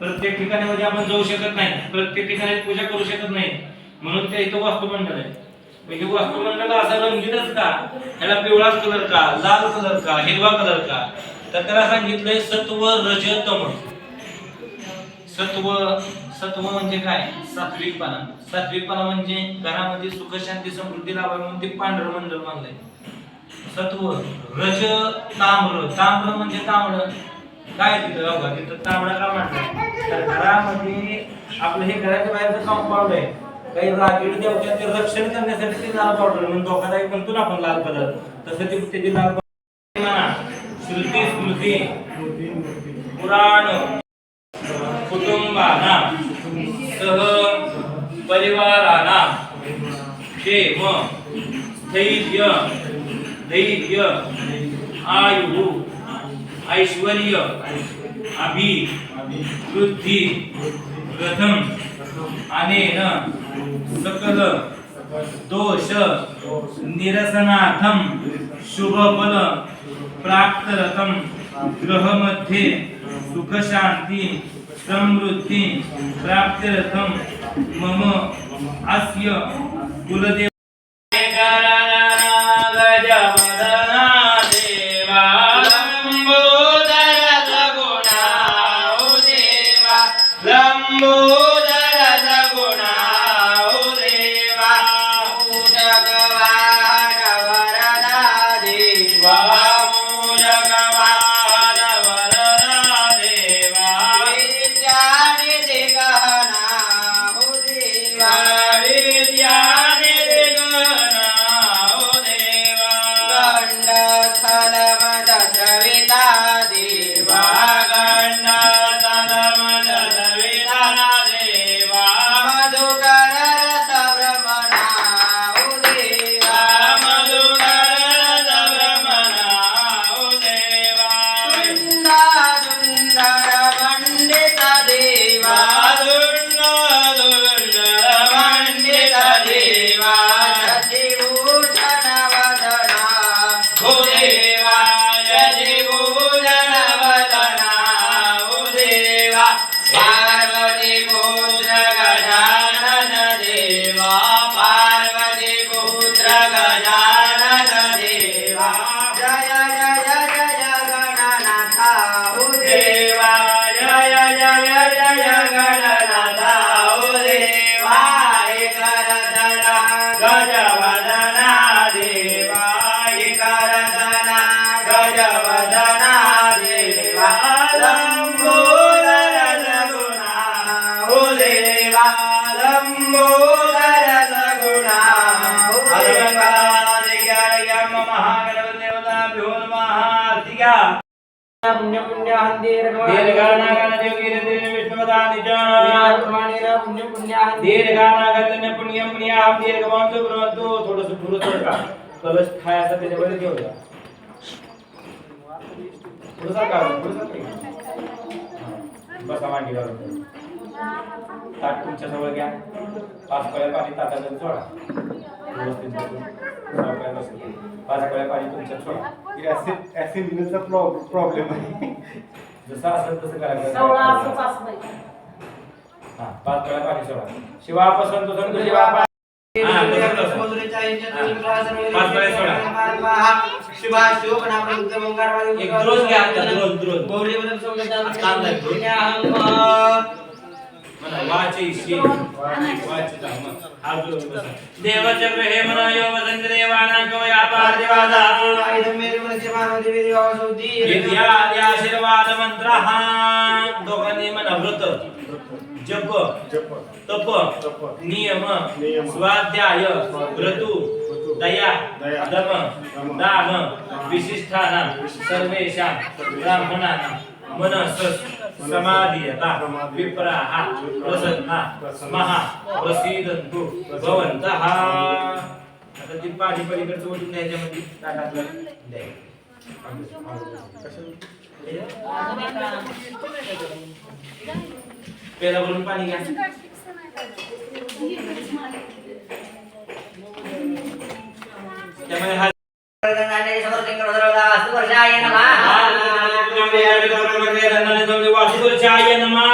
प्रत्येक ठिकाणी मध्ये आपण जाऊ शकत नाही, प्रत्येक ठिकाणी पूजा करू शकत नाही, म्हणून ते इथं वास्तुमंडळ आहे. म्हणजे वास्तुमंडळ असा रंगीतच का, ह्याला पिवळा कलर का, लाल कलर का, हिरवा कलर का, तर त्याला सांगितलंय सत्व रज तम. सत्व म्हणजे काय? सात्विकपणा. सात्विकपणा म्हणजे घरामध्ये सुख शांती समृद्धी लाभावी म्हणून ते पांढरं मंडळ मानलंय. सत्व. रज ताम्र. ताम्र म्हणजे तांबडं. काय तिथं बघा, तिथं तांबडा का मांडलाय? तर घरामध्ये आपलं हे घराच्या बाहेरचं कंपाऊंड आहे, काही रागीड देवत्या ते रक्षण करण्यासाठी ते लाल पावडर म्हणून धोकादायक म्हणतो ना आपण लाल कलर, तसं ते त्याची लाल म्हणा. श्रुती स्मृती पुराण कुटुंबाना सह परिवाराना क्षेम स्थैर्य धैर्य आयु ऐश्वर्य अभिवृद्धी प्रथम अनेन सकल दोष निरसनार्थम शुभफल प्राप्त्यर्थम ग्रहमध्ये सुख शांती समृद्धी प्राप्त्यर्थम मम अस्य कुलदेव पुण्य पुण्य हंदीर दीर्घानागन देवगिरी विष्णुपदानि च पुण्य पुण्य दीर्घानागन पुण्य पुण्य दीर्घवंतु ब्रवंतु. थोडंसं पुढं का कलश खायचा त्याच्यामध्ये घेऊया. पुढचा का बसा मांडी घालून ताट तुमच्या जवळ घ्या. 5 कळ्या पाणी ताटात सोडा. व्यवस्थित बसून 5 कळ्या पाणी तुमच्यात सोडा. ऍसिडचा प्रॉब्लेम आहे. जसं असेल तसं करायचं. सवळा असंच असतंय. हां 5 कळ्या पाणी सोडा. शिवापासून तो संत शिवा शिवा शिव पण आपण एक द्रोज घ्या. द्रोज गौरी बद्दल समजतात. देवचक्र हे मनयो वसंत देवानां व्यापार देवादा आशीर्वाद मंत्र हा दोघांनी म्हणा. व्रत जप तप नियम स्वाध्याय ऋतू दया दम दान विशिष्टानां सर्वेषां ब्राह्मणानां मनसस समाधियता विप्राः प्रसन्ना महा प्रसीदन्तु भवन्तः. आता ती पाणी पलीकडचं ओढून द्यायच्यामध्ये ताटातलं द्यायचं. पेला भरून पाणी घ्या. त्यामध्ये हा वासुदेवाय नमः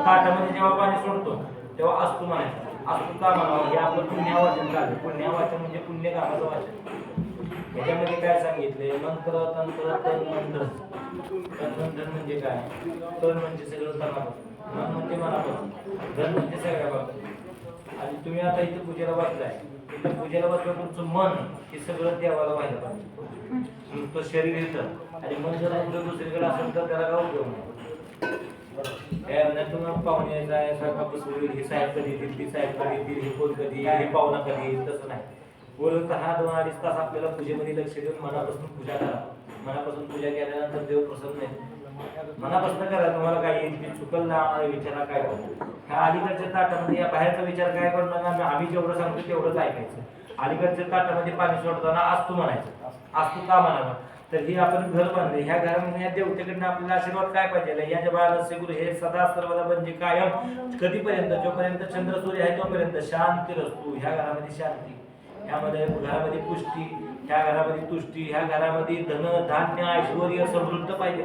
ताटामध्ये जेव्हा पाणी सोडतो तेव्हा अस्तु म्हणायचं. अस्तु का म्हणावं हे आपलं पुण्यवाचन झालं. पुण्यवाचन म्हणजे पुण्य कामाचं वाचन. याच्यामध्ये काय सांगितले? मंत्र, तंत्र, तन, मंत्र. तन म्हणजे काय? तन म्हणजे सगळं तनापासून, मन म्हणजे मनापासून, धन म्हणजे सगळ्या बाबतीत. आणि तुम्ही आता इथे पूजेला बसलाय, इथं पूजेला बसल्यावर तुमचं मन हे सगळं देवाला व्हायला पाहिजे. तुमचं शरीर येतं आणि मन जर आपलं दुसरीकडे असेल तर त्याला काय उपयोग नाही. तुम्हाला पाहुणे यायचा आहे, स्वयंपाक बसवली, हे साहेब कधी येतील, ती साहेब कधी येतील, हे कोण कधी, हे पाहुणा कधी येईल, तसं नाही. बोलत 2-2.5 तास आपल्याला पूजेमध्ये लक्ष देऊन मनापासून पूजा करा. मनापासून पूजा केल्यानंतर देव प्रसन्न आहे. मनापासून करा. तुम्हाला काय येईल ते चुकल ना आम्हाला विचारा काय करू. ह्या अलीकडच्या ताटामध्ये या बाहेरचा विचार काय करू नका. आम्ही जेवढं सांगतो तेवढंच ऐकायचं. अलीकडच्या ताटामध्ये पाणी सोडताना असतो म्हणायचं. असतो का म्हणावं तर ही आपण घर बांधले, ह्या घरामध्ये या देवतेकडनं आपल्याला आशीर्वाद काय पाहिजे. या जबाला गुरु हे सदा सर्वदा म्हणजे कायम कधीपर्यंत, जोपर्यंत चंद्र सूर्य आहे तोपर्यंत शांती रसतो. ह्या घरामध्ये शांती, ह्यामध्ये घरामध्ये पुष्टी, ह्या घरामध्ये तुष्टी, ह्या घरामध्ये धन धान्य ऐश्वर्य समृद्ध पाहिजे.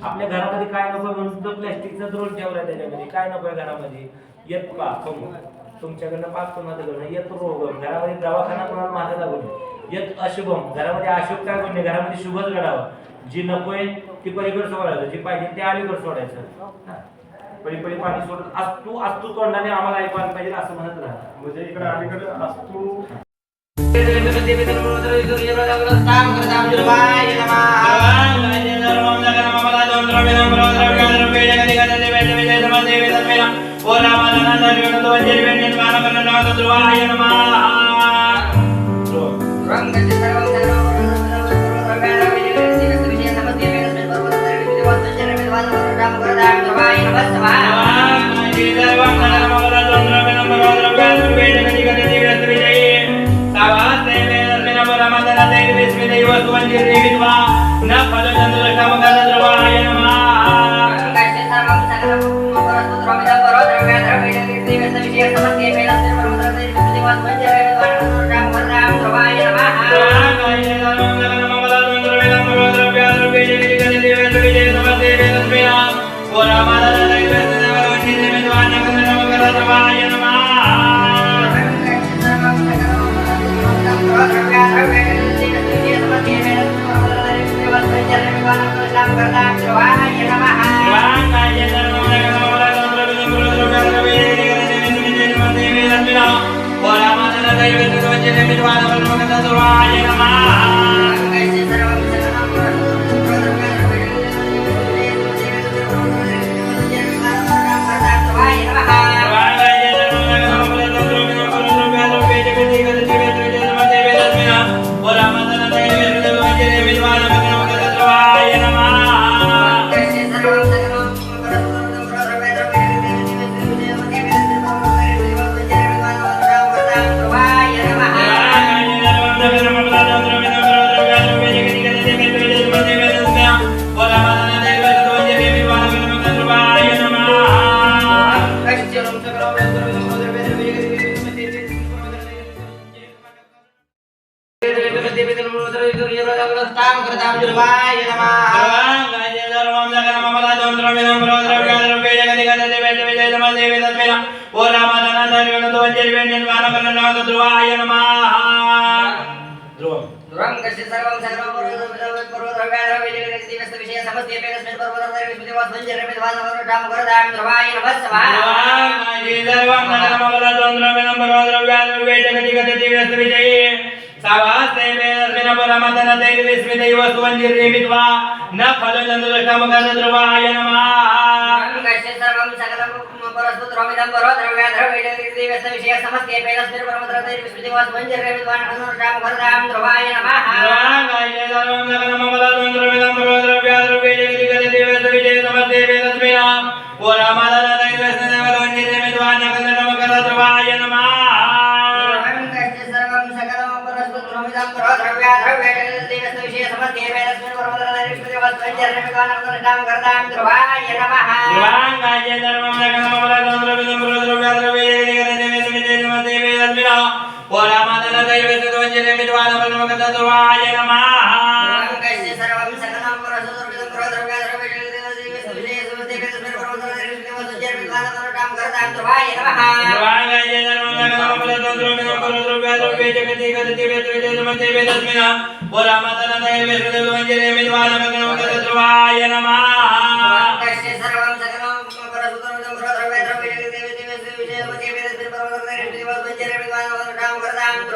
आपल्या घरामध्ये काय नको म्हणून प्लॅस्टिकचा द्रोण ठेवला, त्याच्यामध्ये काय नको घरामध्ये येत पाप तुमच्याकडनं पाप कोणाकडनं येत रोग, घरामध्ये दवाखाना कोणाला मागे लागू नये. येत अशुभम, घरामध्ये अशुभ काय करू नये, घरामध्ये शुभच घडावं. जी नकोय ती पलीकडे सोडायचं, जी पाहिजे ते अलीकडे सोडायचं. पळी पाणी सोडत असतू असतू तोंडाने आम्हाला ऐकवायला पाहिजे असं म्हणत राहा. म्हणजे इकडे अलीकडे असतो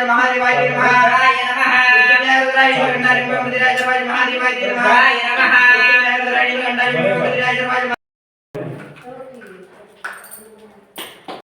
महादेवाय नमः. रुद्राय नमः. रुद्राय नमः. रुद्राय नमः.